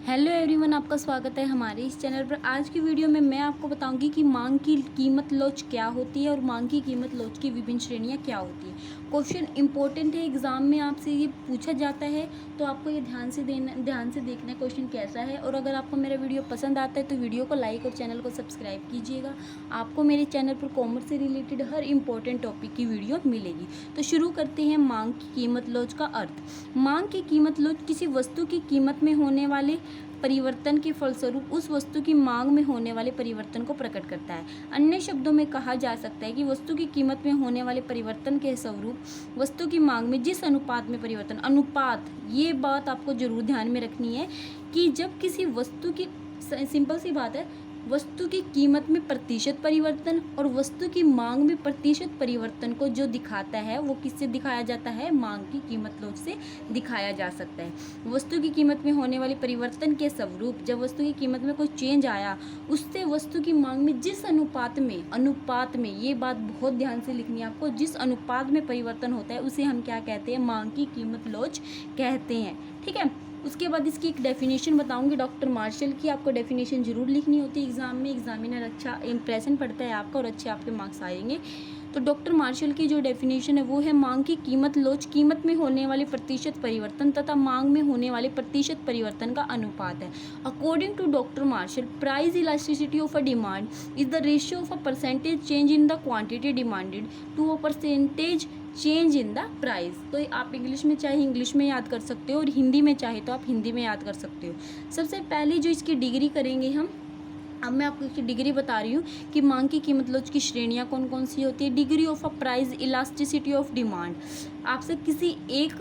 Hello everyone, आपका स्वागत है हमारे इस चैनल पर। आज की वीडियो में मैं आपको बताऊंगी कि मांग की कीमत लोच क्या होती है और मांग की कीमत लोच की विभिन्न श्रेणियां क्या होती है। क्वेश्चन इंपॉर्टेंट है, एग्जाम में आपसे ये पूछा जाता है, तो आपको ये ध्यान से देखना है क्वेश्चन कैसा है। और अगर आपको मेरा वीडियो पसंद आता है तो वीडियो को लाइक और चैनल को सब्सक्राइब कीजिएगा। आपको मेरे चैनल पर कॉमर्स से रिलेटेड हर इंपॉर्टेंट टॉपिक की वीडियो मिलेगी। तो शुरू करते हैं मांग की कीमत लोच का अर्थ। मांग की कीमत लोच किसी वस्तु की कीमत में होने वाले परिवर्तन के फलस्वरूप उस वस्तु की मांग में होने वाले परिवर्तन को प्रकट करता है। अन्य शब्दों में कहा जा सकता है कि वस्तु की कीमत में होने वाले परिवर्तन के स्वरूप वस्तु की मांग में जिस अनुपात में परिवर्तन, अनुपात, ये बात आपको जरूर ध्यान में रखनी है कि जब किसी वस्तु की, सिंपल सी बात है, वस्तु की कीमत में प्रतिशत परिवर्तन और वस्तु की मांग में प्रतिशत परिवर्तन को जो दिखाता है वो किससे दिखाया जाता है? मांग की कीमत लोच से दिखाया जा सकता है। वस्तु की कीमत में होने वाले परिवर्तन के स्वरूप जब वस्तु की कीमत में कोई चेंज आया, उससे वस्तु की मांग में जिस अनुपात में ये बात बहुत ध्यान से लिखनी है आपको, जिस अनुपात में परिवर्तन होता है उसे हम क्या कहते हैं? मांग की कीमत लोच कहते हैं। ठीक है, उसके बाद इसकी एक डेफिनेशन बताऊंगी डॉक्टर मार्शल की। आपको डेफिनेशन जरूर लिखनी होती है एग्जाम में, एग्जामिनर अच्छा इंप्रेशन पड़ता है आपका और अच्छे आपके मार्क्स आएंगे। तो डॉक्टर मार्शल की जो डेफिनेशन है वो है मांग की कीमत लोच कीमत में होने वाले प्रतिशत परिवर्तन तथा मांग में होने वाले प्रतिशत परिवर्तन का अनुपात है। According to doctor Marshall, price elasticity of a demand is the ratio of a percentage change in the quantity demanded to a percentage change in the price. तो आप इंग्लिश में चाहे इंग्लिश में याद कर सकते हो और हिंदी में चाहे तो आप हिंदी में याद कर सकते हो। सबसे पहले जो इसकी डिग्री करेंगे हम, अब मैं आपको इसकी डिग्री बता रही हूँ कि मांग की कीमत लोच की श्रेणियाँ कौन कौन सी होती है। Degree of a price elasticity of demand, आपसे किसी एक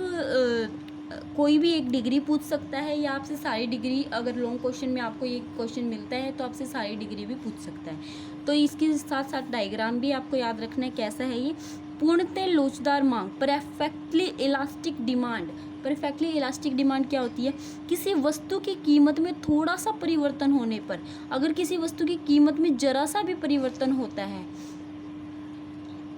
कोई भी एक डिग्री पूछ सकता है या आपसे सारी डिग्री, अगर लॉन्ग क्वेश्चन में आपको ये क्वेश्चन मिलता है तो आपसे सारी डिग्री भी पूछ सकता है। तो इसके साथ साथ डायग्राम भी आपको याद रखना है कैसा है ये। पूर्णतः लोचदार मांग, perfectly elastic demand. Perfectly elastic demand क्या होती है? किसी वस्तु की कीमत में थोड़ा सा परिवर्तन होने पर, अगर किसी वस्तु की कीमत में जरा सा भी परिवर्तन होता है,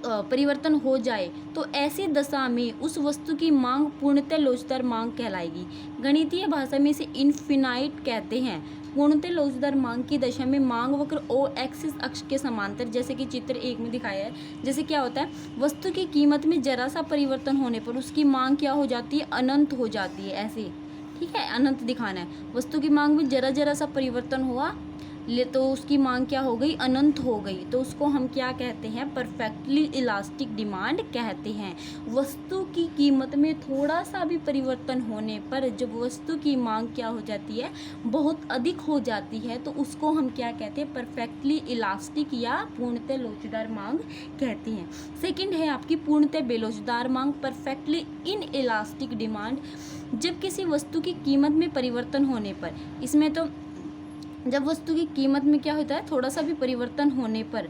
परिवर्तन हो जाए, तो ऐसी दशा में उस वस्तु की मांग पूर्णतः लोचदार मांग कहलाएगी। गणितीय भाषा में इसे इनफिनाइट कहते हैं। पूर्णतः लोचदार मांग की दशा में मांग वक्र ओ एक्सिस अक्ष के समांतर, जैसे कि चित्र 1 में दिखाया है। जैसे क्या होता है, वस्तु की कीमत में जरा सा परिवर्तन होने पर उसकी मांग क्या हो जाती है? अनंत हो जाती है, ऐसे। ठीक है, अनंत दिखाना है। वस्तु की मांग में जरा सा परिवर्तन हुआ तो उसकी मांग क्या हो गई? अनंत हो गई। तो उसको हम क्या कहते हैं? परफेक्टली इलास्टिक डिमांड कहते हैं। वस्तु की कीमत में थोड़ा सा भी परिवर्तन होने पर जब वस्तु की मांग क्या हो जाती है? बहुत अधिक हो जाती है, तो उसको हम क्या कहते हैं? परफेक्टली इलास्टिक या पूर्णतः लोचदार मांग कहते हैं। सेकंड है आपकी पूर्णतः बेलोचदार मांग, परफेक्टली इन इलास्टिक डिमांड। जब किसी वस्तु की कीमत में परिवर्तन होने पर, इसमें तो जब वस्तु की कीमत में क्या होता है? थोड़ा सा भी परिवर्तन होने पर,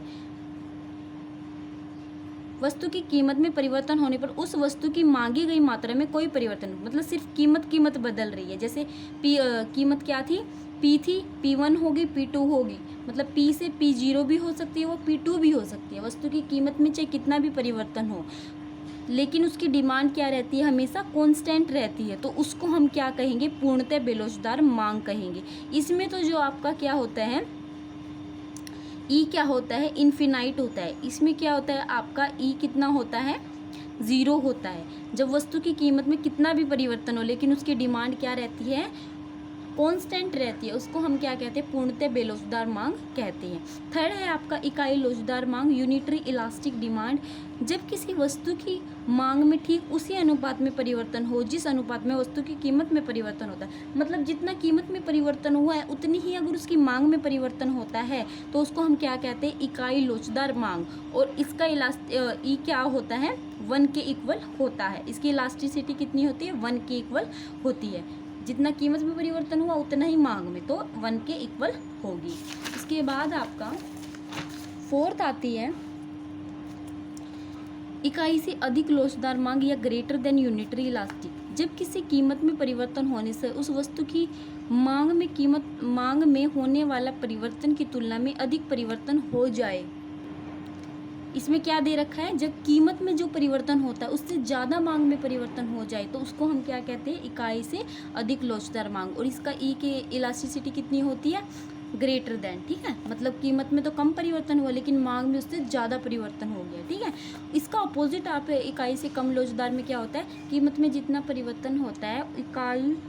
वस्तु की कीमत में परिवर्तन होने पर उस वस्तु की मांगी गई मात्रा में कोई परिवर्तन, मतलब सिर्फ कीमत बदल रही है। जैसे कीमत क्या थी? P थी, P1 होगी, P2 होगी, मतलब P से P0 भी हो सकती है, वो P2 भी हो सकती है। वस्तु की कीमत में चाहे कितना भी परिवर्तन हो, लेकिन उसकी डिमांड क्या रहती है? हमेशा कांस्टेंट रहती है। तो उसको हम क्या कहेंगे? पूर्णतः बेलोचदार मांग कहेंगे। इसमें तो जो आपका क्या होता है, ई क्या होता है? इन्फिनाइट होता है। इसमें क्या होता है आपका? ई कितना होता है? 0 होता है। जब वस्तु की कीमत में कितना भी परिवर्तन हो लेकिन उसकी डिमांड क्या रहती है? कांस्टेंट रहती है। उसको हम क्या कहते हैं? पूर्णतः बेलोचदार मांग कहते हैं। थर्ड है आपका इकाई लोचदार मांग, यूनिटरी इलास्टिक डिमांड। जब किसी वस्तु की मांग में ठीक उसी अनुपात में परिवर्तन हो जिस अनुपात में वस्तु की कीमत में परिवर्तन होता है, मतलब जितना कीमत में परिवर्तन हुआ है उतनी ही अगर उसकी मांग में परिवर्तन होता है तो उसको हम क्या कहते हैं? इकाई लोचदार मांग। और इसका ई क्या होता है? 1 के इक्वल होता है। इसकी इलास्टिसिटी कितनी होती है? 1 के इक्वल होती है। जितना कीमत में परिवर्तन हुआ उतना ही मांग में, तो 1 के इक्वल होगी। इसके बाद आपका फोर्थ आती है इकाई से अधिक लोचदार मांग या ग्रेटर देन यूनिटरी इलास्टिक। जब किसी कीमत में परिवर्तन होने से उस वस्तु की मांग में होने वाला परिवर्तन की तुलना में अधिक परिवर्तन हो जाए, इसमें क्या दे रखा है, जब कीमत में जो परिवर्तन होता है उससे ज़्यादा मांग में परिवर्तन हो जाए तो उसको हम क्या कहते हैं, इकाई से अधिक लोचदार मांग। और इसका ई के इलास्टिसिटी कितनी होती है, ग्रेटर देन, ठीक है। मतलब कीमत में तो कम परिवर्तन हुआ लेकिन मांग में उससे ज़्यादा परिवर्तन हो गया, ठीक है। इसका अपोजिट आप इकाई से कम लोचदार में क्या होता है, कीमत में जितना परिवर्तन होता है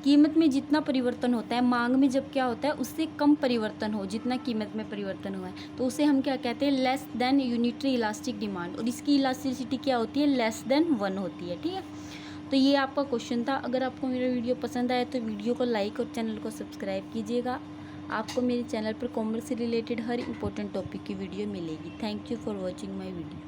कीमत में जितना परिवर्तन होता है, मांग में जब क्या होता है उससे कम परिवर्तन हो, जितना कीमत में परिवर्तन हुआ है तो उसे हम क्या कहते हैं, less than unitary elastic demand. और इसकी इलास्टिसिटी क्या होती है, लेस देन 1 होती है, ठीक है। तो ये आपका क्वेश्चन था। अगर आपको मेरा वीडियो पसंद आया तो वीडियो को लाइक और चैनल को सब्सक्राइब कीजिएगा। आपको मेरे चैनल पर कॉमर्स से रिलेटेड हर इंपॉर्टेंट टॉपिक की वीडियो मिलेगी। Thank you for watching my video.